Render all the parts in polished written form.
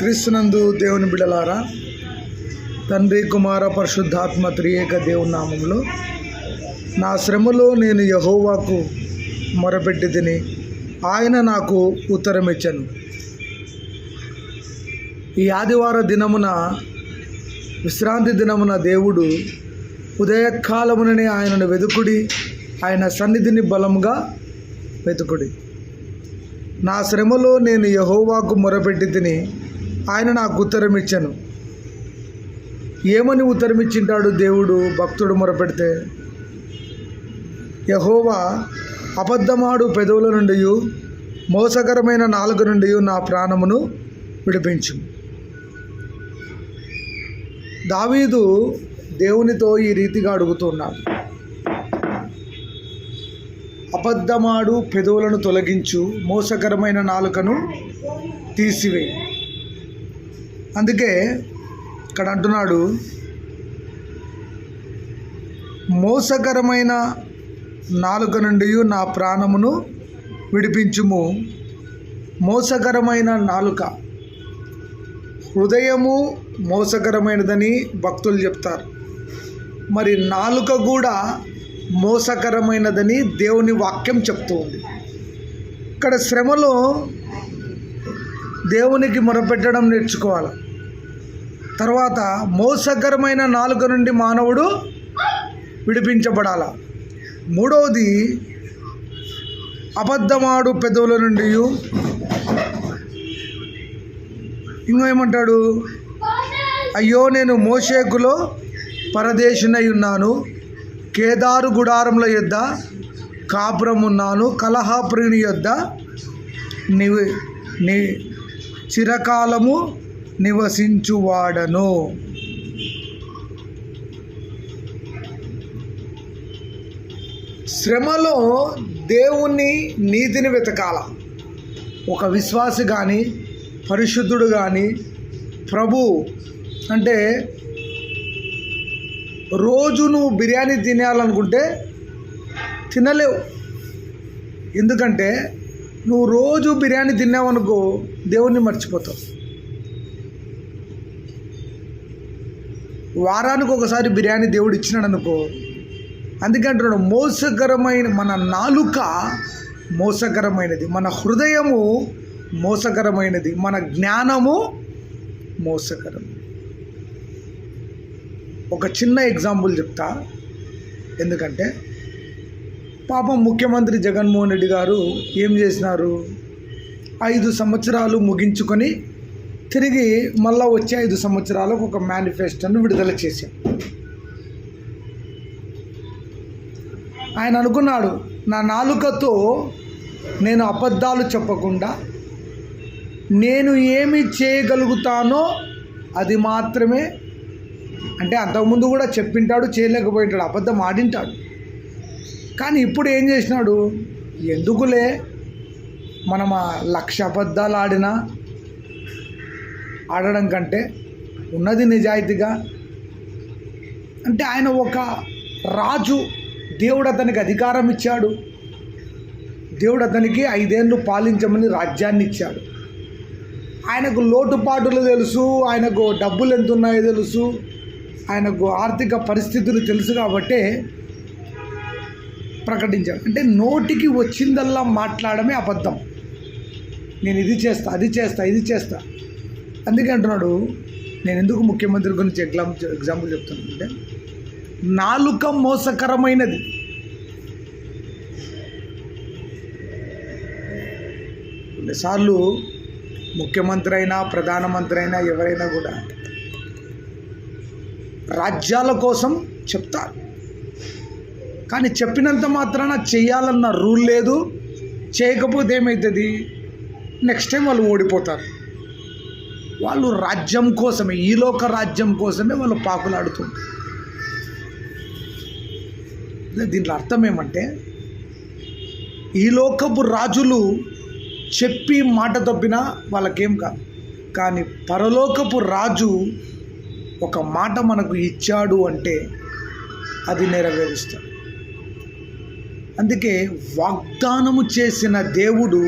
క్రీస్తునందు దేవుని బిడ్డలారా, తండ్రి కుమార పరిశుద్ధాత్మ త్రియేక దేవుని నామములో నా శ్రమలో నేను యెహోవాకు మొరపెట్టి తిని ఆయన నాకు ఉత్తరమిచ్చెను. ఈ ఆదివార దినమున విశ్రాంతి దినమున దేవుడు ఉదయకాలముననే ఆయనను వెతుకుడి, ఆయన సన్నిధిని బలముగా వెతుకుడి. నా శ్రమలో నేను యెహోవాకు మొరపెట్టి తిని ఆయన నాకు ఉత్తరమిచ్చెను. ఏమని ఉత్తరమిచ్చింటాడు దేవుడు భక్తుడు మొరపెడితే? యెహోవా అబద్ధమాడు పెదవుల నుండి మోసకరమైన నాలుక నుండి నా ప్రాణమును విడిపించు. దావీదు దేవునితో ఈ రీతిగా అడుగుతున్నాడు, అబద్ధమాడు పెదవులను తొలగించు, మోసకరమైన నాలుకను తీసివేయి. అందుకే ఇక్కడ అంటున్నాడు, మోసకరమైన నాలుక నుండి నా ప్రాణమును విడిపించుము. మోసకరమైన నాలుక, హృదయము మోసకరమైనదని భక్తులు చెప్తారు. మరి నాలుక కూడా మోసకరమైనదని దేవుని వాక్యం చెప్తూ ఉంది. ఇక్కడ శ్రమలో దేవునికి మొరపెట్టడం నేర్చుకోవాలి. తర్వాత మోసకరమైన నాలుక నుండి మానవుడు విడిపించబడాల. మూడవది అబద్ధమాడు పెదవుల నుండి. ఇంకేమంటాడు? అయ్యో, నేను మోషేకులో పరదేశునై ఉన్నాను, కేదారు గుడారముల యొద్ద కాపురమున్నాను, కలహప్రియుని యొద్ద నీ చిరకాలము నివసించువాడను. శ్రమలో దేవుని నీతిని వెతకాల. ఒక విశ్వాసి కానీ పరిశుద్ధుడు కానీ ప్రభు అంటే రోజు నువ్వు బిర్యానీ తినాలనుకుంటే తినలేవు. ఎందుకంటే నువ్వు రోజు బిర్యానీ తిన్నావనుకో దేవుణ్ణి మర్చిపోతావు. వారానికి ఒకసారి బిర్యానీ దేవుడు ఇచ్చినాడు అనుకో. అందుకే అంటున్నాడు, మోసకరమైన మన నాలుక మోసకరమైనది, మన హృదయము మోసకరమైనది, మన జ్ఞానము మోసకరం. ఒక చిన్న ఎగ్జాంపుల్ చెప్తా. ఎందుకంటే పాపం ముఖ్యమంత్రి జగన్మోహన్ రెడ్డి గారు ఏం చేసినారు? 5 సంవత్సరాలు ముగించుకొని తిరిగి మళ్ళా వచ్చే 5 సంవత్సరాలకు ఒక మేనిఫెస్టోను విడుదల చేశారు. ఆయన అనుకున్నాడు, నా నాలుకతో నేను అబద్ధాలు చెప్పకుండా నేను ఏమి చేయగలుగుతానో అది మాత్రమే. అంటే అంతకుముందు కూడా చెప్పింటాడు, చేయలేకపోయింటాడు, అబద్ధం ఆడింటాడు. కానీ ఇప్పుడు ఏం చేసినాడు? ఎందుకులే, మనం 1,00,000 అబద్ధాలు ఆడడం కంటే ఉన్నది నిజాయితీగా. అంటే ఆయన ఒక రాజు, దేవుడు అతనికి అధికారం ఇచ్చాడు, దేవుడు అతనికి 5 ఏళ్ళు పాలించమని రాజ్యాన్ని ఇచ్చాడు. ఆయనకు లోటుపాటులు తెలుసు, ఆయనకు డబ్బులు ఎంత ఉన్నాయో తెలుసు, ఆయనకు ఆర్థిక పరిస్థితులు తెలుసు. కాబట్టే ప్రకటించాడు. అంటే నోటికి వచ్చిందల్లా మాట్లాడమే అబద్ధం. నేను ఇది చేస్తా, అది చేస్తా, ఇది చేస్తా. అందుకే అంటున్నాడు, నేను ఎందుకు ముఖ్యమంత్రి గురించి ఎగ్జాంపుల్ చెప్తున్నాను అంటే, నాలుక మోసకరమైనది. కొన్నిసార్లు ముఖ్యమంత్రి అయినా ప్రధానమంత్రి అయినా ఎవరైనా కూడా రాజ్యాల కోసం చెప్తారు. కానీ చెప్పినంత మాత్రాన చేయాలన్న రూల్ లేదు. చేయకపోతే ఏమవుతుంది? నెక్స్ట్ టైం వాళ్ళు ఓడిపోతారు. వాళ్ళు రాజ్యం కోసమే, ఈలోక రాజ్యం కోసమే వాళ్ళు పాకులాడుతుంటారు. దీంట్లో అర్థం ఏమంటే, ఈలోకపు రాజులు చెప్పి మాట తప్పినా వాళ్ళకేం కాదు. కానీ పరలోకపు రాజు ఒక మాట మనకు ఇచ్చాడు అంటే అది నెరవేరుస్తాడు. అందుకే వాగ్దానము చేసిన దేవుడు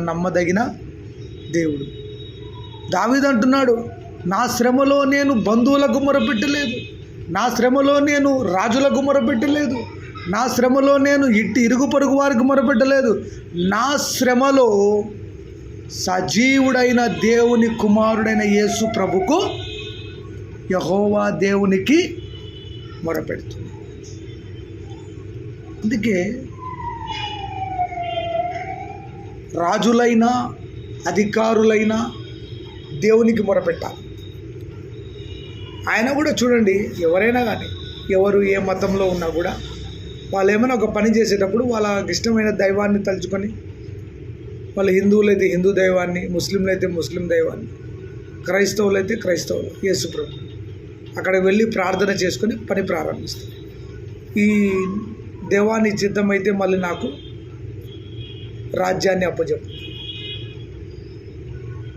నమ్మదగిన దేవుడు. దావీదు అంటున్నాడు, నా శ్రమలో నేను బంధువులకు మొరపెట్టలేదు, నా శ్రమలో నేను రాజులకు మొరపెట్టలేదు, నా శ్రమలో నేను ఇరుగు పొరుగు వారికి మొరపెట్టలేదు, నా శ్రమలో సజీవుడైన దేవుని కుమారుడైన యేసు ప్రభుకు, యెహోవా దేవునికి మొరపెడుతుంది. అందుకే రాజులైనా అధికారులైనా దేవునికి మొరపెట్టాలి. ఆయన కూడా చూడండి, ఎవరైనా కానీ ఎవరు ఏ మతంలో ఉన్నా కూడా వాళ్ళు ఏమైనా ఒక పని చేసేటప్పుడు వాళ్ళకి ఇష్టమైన దైవాన్ని తలుచుకొని, వాళ్ళు హిందువులు అయితే హిందూ దైవాన్ని, ముస్లింలు అయితే ముస్లిం దైవాన్ని, క్రైస్తవులు అయితే క్రైస్తవులు యేసు ప్రభు అక్కడికి వెళ్ళి ప్రార్థన చేసుకొని పని ప్రారంభిస్తారు. ఈ దేవాన్ని చిత్తమైతే మళ్ళీ నాకు రాజ్యాన్ని అప్పచెప్పు.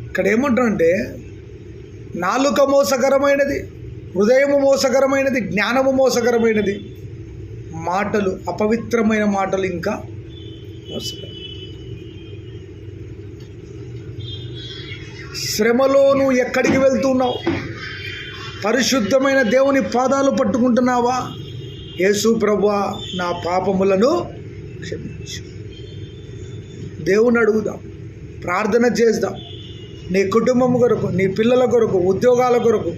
ఇక్కడ ఏమంటారంటే, నాలుక మోసకరమైనది, హృదయము మోసకరమైనది, జ్ఞానము మోసకరమైనది, మాటలు అపవిత్రమైన మాటలు ఇంకా మోసకరం. శ్రమలో నువ్వు ఎక్కడికి వెళ్తున్నావు? పరిశుద్ధమైన దేవుని పాదాలు పట్టుకుంటున్నావా? యేసు ప్రభువా, నా పాపములను క్షమించు. దేవుని అడుగుదాం, ప్రార్థన చేద్దాం. నీ కుటుంబం కొరకు, నీ పిల్లల కొరకు, ఉద్యోగాల కొరకు,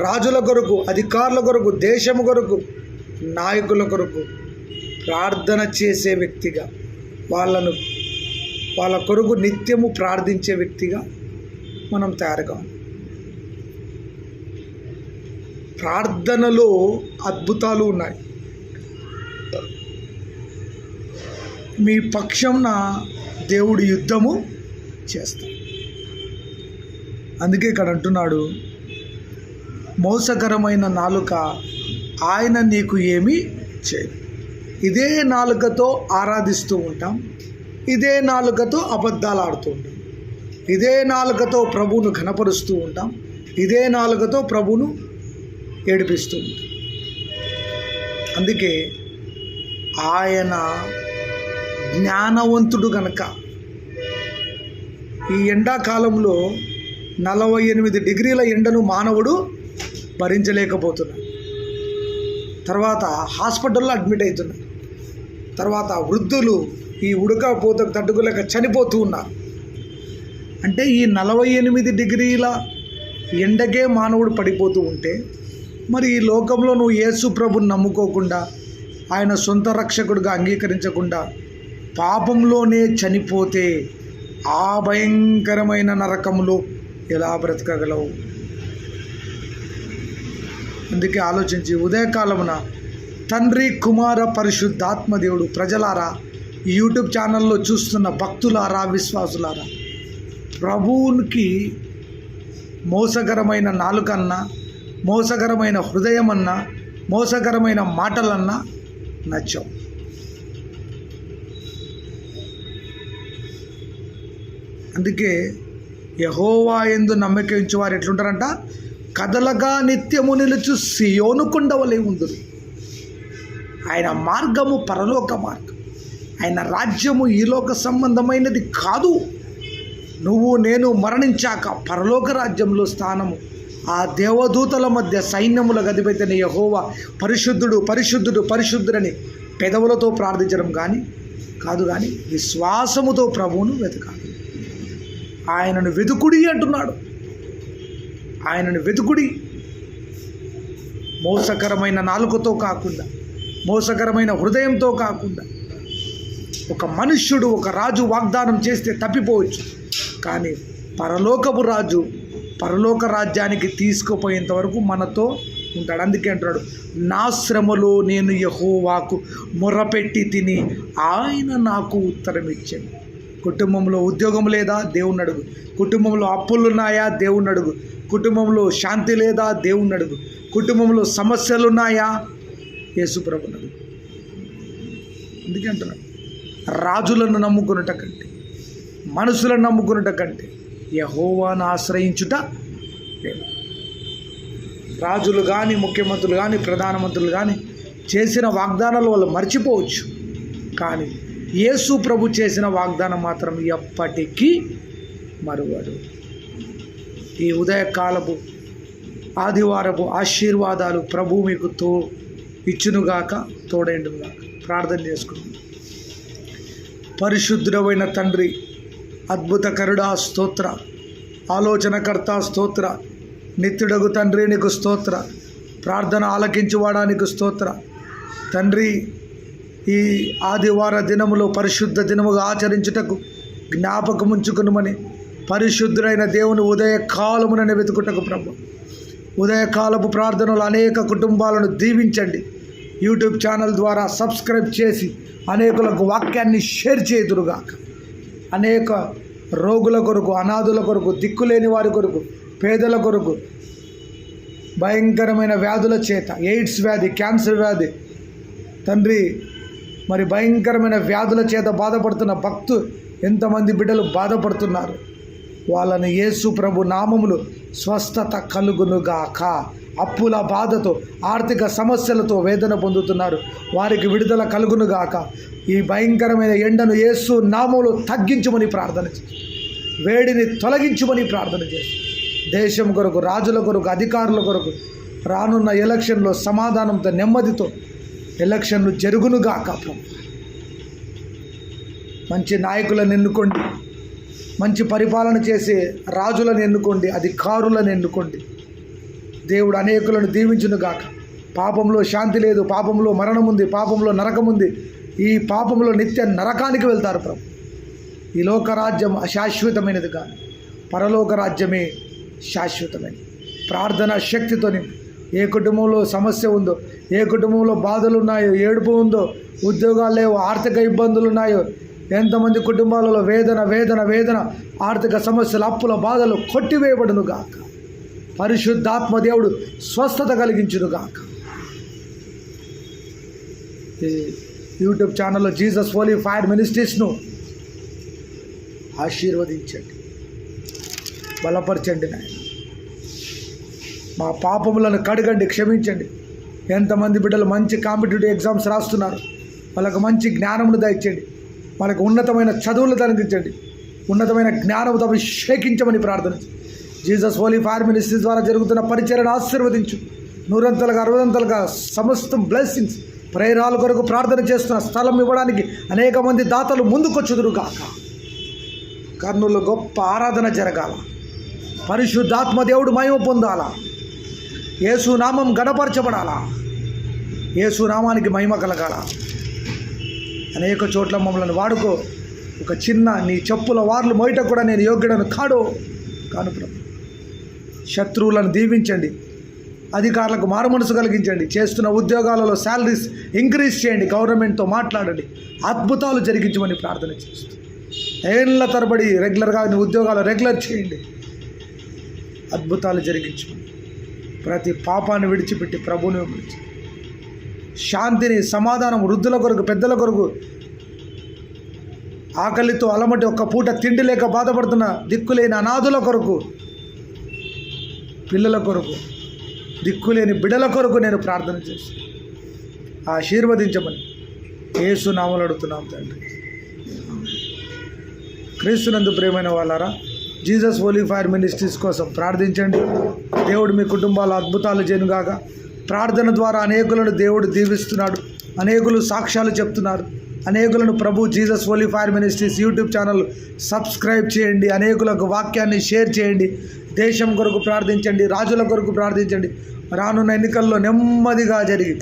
రాజుల కొరకు, అధికారుల కొరకు, దేశము కొరకు, నాయకుల కొరకు ప్రార్థన చేసే వ్యక్తిగా, వాళ్ళ కొరకు నిత్యము ప్రార్థించే వ్యక్తిగా మనం తయారు కావాలి. ప్రార్థనలో అద్భుతాలు ఉన్నాయి. మీ పక్షంన దేవుడు యుద్ధము చేస్తాడు. అందుకే ఇక్కడ అంటున్నాడు, మోసకరమైన నాలుక ఆయన నీకు ఏమీ చేయదు. ఇదే నాలుకతో ఆరాధిస్తూ ఉంటాం, ఇదే నాలుకతో అబద్ధాలు ఆడుతూ ఉంటాం, ఇదే నాలుకతో ప్రభువును ఘనపరుస్తూ ఉంటాం, ఇదే నాలుకతో ప్రభువును ఏడిపిస్తూ ఉంటాం. అందుకే ఆయన జ్ఞానవంతుడు గనక ఈ ఎండాకాలంలో 48 డిగ్రీల ఎండను మానవుడు భరించలేకపోతున్నాడు. తర్వాత హాస్పిటల్లో అడ్మిట్ అవుతున్నారు. తర్వాత వృద్ధులు ఈ ఉడకపోతకు తట్టుకోలేక చనిపోతూ ఉన్నారు. అంటే ఈ 48 డిగ్రీల ఎండకే మానవుడు పడిపోతూ ఉంటే, మరి ఈ లోకంలో నువ్వు యేసు ప్రభుని నమ్ముకోకుండా, ఆయన సొంత రక్షకుడిగా అంగీకరించకుండా పాపంలోనే చనిపోతే ఆ భయంకరమైన నరకంలో ఎలా బ్రతకగలవు? అందుకే ఆలోచించి ఉదయకాలమున తండ్రి, కుమార, పరిశుద్ధాత్మ దేవుడు, ప్రజలారా, యూట్యూబ్ ఛానల్లో చూస్తున్న భక్తులారా, విశ్వాసులారా, ప్రభువునికి మోసకరమైన నాలుకన్నా, మోసకరమైన హృదయమన్నా, మోసకరమైన మాటలన్నా నచ్చవు. అందుకే యెహోవా యందు నమ్మిక ఉంచువారు ఎట్లుంటారంట? కదలగా నిత్యము నిలుచు సియోను కొండవలే ఉందురు. ఆయన మార్గము పరలోక మార్గం, ఆయన రాజ్యము ఈలోక సంబంధమైనది కాదు. నువ్వు నేను మరణించాక పరలోక రాజ్యంలో స్థానము, ఆ దేవదూతల మధ్య సైన్యముల గదిపెట్టిన యెహోవా పరిశుద్ధుడు, పరిశుద్ధుడు, పరిశుద్ధుడని పెదవులతో ప్రార్థించడం కాదు కానీ విశ్వాసముతో ప్రభువును వెతకాలి. ఆయనను వెతుకుడి అంటున్నాడు. ఆయనను వెతుకుడి. మోసకరమైన నాలుకతో కాకుండా, మోసకరమైన హృదయంతో కాకుండా. ఒక మనుష్యుడు, ఒక రాజు వాగ్దానం చేస్తే తప్పిపోవచ్చు, కానీ పరలోకపు రాజు పరలోక రాజ్యానికి తీసుకుపోయేంత వరకు మనతో ఉంటాడు. అందుకే అంటున్నాడు, నా శ్రమలో నేను యెహోవాకు మొరపెట్టి తిని ఆయన నాకు ఉత్తరం ఇచ్చాడు. కుటుంబంలో ఉద్యోగం లేదా? దేవుణ్ణి అడుగు. కుటుంబంలో అప్పులున్నాయా? దేవుణ్ణి అడుగు. కుటుంబంలో శాంతి లేదా? దేవుణ్ణి అడుగు. కుటుంబంలో సమస్యలున్నాయా? యేసు ప్రభువుని అడుగు. అందుకే అంటున్నాడు, రాజులను నమ్ముకున్నట కంటే, మనుషులను నమ్ముకున్నట కంటే యెహోవాను ఆశ్రయించుట లేదు. రాజులు కానీ, ముఖ్యమంత్రులు కానీ, ప్రధానమంత్రులు కానీ చేసిన వాగ్దానాలు వాళ్ళు మర్చిపోవచ్చు, కానీ యేసు ప్రభు చేసిన వాగ్దానం మాత్రం ఎప్పటికీ మరువడు. ఈ ఉదయకాలపు ఆదివారపు ఆశీర్వాదాలు ప్రభు మీకు ఇచ్చునుగాక, తోడైండుగాక. ప్రార్థన చేసుకుందాం. పరిశుద్ధుడమైన తండ్రి, అద్భుతకరుడా స్తోత్ర, ఆలోచనకర్త స్తోత్ర, నిత్యుడగు తండ్రి నీకు స్తోత్ర, ప్రార్థన ఆలకించువాడానికి స్తోత్ర. తండ్రి, ఈ ఆదివార దినములో పరిశుద్ధ దినముగా ఆచరించుటకు జ్ఞాపకముంచుకునమని పరిశుద్ధుడైన దేవుని ఉదయకాలమునని వెతుకుటకు ప్రభు, ఉదయకాలపు ప్రార్థనలు అనేక కుటుంబాలను దీవించండి. యూట్యూబ్ ఛానల్ ద్వారా సబ్స్క్రైబ్ చేసి అనేకులకు వాక్యాన్ని షేర్ చేయుదురుగాక. అనేక రోగుల కొరకు, అనాథుల కొరకు, దిక్కులేని వారి కొరకు, పేదల కొరకు, భయంకరమైన వ్యాధుల చేత, ఎయిడ్స్ వ్యాధి, క్యాన్సర్ వ్యాధి, తండ్రి మరి భయంకరమైన వ్యాధుల చేత బాధపడుతున్న ఎంతమంది బిడ్డలు బాధపడుతున్నారు. వాళ్ళని యేసు ప్రభు నామములు స్వస్థత కలుగునుగాక. అప్పుల బాధతో, ఆర్థిక సమస్యలతో వేదన పొందుతున్నారు, వారికి విడుదల కలుగునుగాక. ఈ భయంకరమైన ఎండను యేసు నామములో తగ్గించమని ప్రార్థన చేసి, వేడిని తొలగించమని ప్రార్థన చేసి, దేశం కొరకు, రాజుల కొరకు, అధికారుల కొరకు రానున్న ఎలక్షన్లో సమాధానంతో, నెమ్మదితో ఎలక్షన్లు జరుగునుగాక. మంచి నాయకులను ఎన్నుకోండి, మంచి పరిపాలన చేసే రాజులను ఎన్నుకోండి, అధికారులను ఎన్నుకోండి. దేవుడు అనేకులను దీవించునుగాక. పాపంలో శాంతి లేదు, పాపంలో మరణం ఉంది, పాపంలో నరకం ఉంది. ఈ పాపంలో నిత్య నరకానికి వెళ్తారు ప్రభు. ఈ లోకరాజ్యం అశాశ్వతమైనది కాదు, పరలోక రాజ్యమే శాశ్వతమైనది. ప్రార్థన శక్తితో ఏ కుటుంబంలో సమస్య ఉందో, ఏ కుటుంబంలో బాధలు ఉన్నాయో, ఏడుపు ఉందో, ఉద్యోగాలు లేవో, ఆర్థిక ఇబ్బందులు ఉన్నాయో, ఎంతమంది కుటుంబాలలో వేదన వేదన వేదన, ఆర్థిక సమస్యలు, అప్పుల బాధలు కొట్టివేయబడునుగాక. పరిశుద్ధాత్మ దేవుడు స్వస్థత కలిగించునుగాక. ఈ యూట్యూబ్ ఛానల్లో జీసస్ హోలీ ఫైర్ మినిస్ట్రీస్ను ఆశీర్వదించండి, బలపరచండి నాయన. మా పాపములను కడగండి, క్షమించండి. ఎంతమంది బిడ్డలు మంచి కాంపిటేటివ్ ఎగ్జామ్స్ రాస్తున్నారు, వాళ్ళకు మంచి జ్ఞానమును దయచేయండి, వాళ్ళకు ఉన్నతమైన చదువులు తగ్గించండి, ఉన్నతమైన జ్ఞానముతో అభిషేకించమని ప్రార్థన. జీసస్ హోలీ ఫైర్ మినిస్ట్రీస్ ద్వారా జరుగుతున్న పరిచర్యను ఆశీర్వదించు. 100 60 సమస్తం బ్లెస్సింగ్స్. ప్రేరాల కొరకు ప్రార్థన చేస్తున్న స్థలం ఇవ్వడానికి అనేక మంది దాతలు ముందుకొచ్చుదురుగాక. కర్నూలు గొప్ప ఆరాధన జరగాల, పరిశుద్ధాత్మ దేవుడు మహిమ పొందాలా, యేసు నామం గణపరచబడాలా, యేసు నామానికి మహిమ కలగాల. అనేక చోట్ల మమ్మల్ని వాడుకో. ఒక చిన్న నీ చెప్పుల వార్లు మోయట కూడా నేను యోగ్యుడను కాను ప్రభు. శత్రువులను దీవించండి, అధికారులకు మారుమనసు కలిగించండి, చేస్తున్న ఉద్యోగాలలో శాలరీస్ ఇంక్రీజ్ చేయండి, గవర్నమెంట్తో మాట్లాడండి, అద్భుతాలు జరిగించమని ప్రార్థన చేస్తూ ఏళ్ళ తరబడి రెగ్యులర్గా ఉద్యోగాలు రెగ్యులర్ చేయండి, అద్భుతాలు జరిగించమని. ప్రతి పాపాన్ని విడిచిపెట్టి ప్రభువుని విడిచి శాంతిని, సమాధానం, వృద్ధుల కొరకు, పెద్దల కొరకు, ఆకలితో అలమటి ఒక్క పూట తిండి లేక బాధపడుతున్న దిక్కులేని అనాథుల కొరకు, పిల్లల కొరకు, దిక్కులేని బిడల కొరకు నేను ప్రార్థన చేసి ఆశీర్వదించమని యేసు నామములో అడుగుతున్నాం తండ్రి. క్రీస్తునందు ప్రియమైన వాళ్ళారా, జీసస్ హోలీ ఫైర్ మినిస్ట్రీస్ కోసం ప్రార్థించండి. దేవుడు మీ కుటుంబాల అద్భుతాలు చేయనుగాక. ప్రార్థన ద్వారా అనేకులను దేవుడు దీవిస్తున్నాడు, అనేకులు సాక్ష్యాలు చెప్తున్నారు, అనేకులను ప్రభు Jesus holy fire ministries YouTube channel subscribe చేయండి, అనేకులకు వాక్యాన్ని షేర్ చేయండి, దేశం కొరకు ప్రార్థించండి, రాజుల కొరకు ప్రార్థించండి. రానున్న ఎన్నికల్లో నెమ్మదిగా జరిగి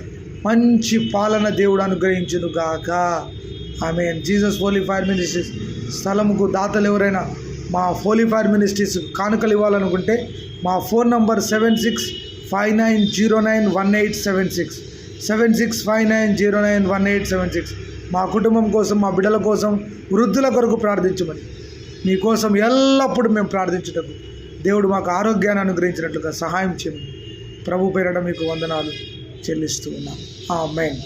మంచి పాలన దేవుడు అనుగ్రహించునుగాక. ఆమేన్. జీసస్ హోలీ ఫైర్ మినిస్ట్రీస్ స్థలముకు దాతలు ఎవరైనా మా హోలీ ఫైర్ మినిస్ట్రీస్ కానుకలు ఇవ్వాలనుకుంటే మా ఫోన్ నంబర్ 7659091876 7659091876. మా కుటుంబం కోసం, మా బిడ్డల కోసం, వృద్ధుల కొరకు ప్రార్థించమని, మీకోసం ఎల్లప్పుడూ మేము ప్రార్థించుటకు దేవుడు మాకు ఆరోగ్యాన్ని అనుగ్రహించినట్లుగా సహాయం చేయమని ప్రభు పేరట మీకు వందనాలు చెల్లిస్తూ ఉన్నాం. ఆమేన్.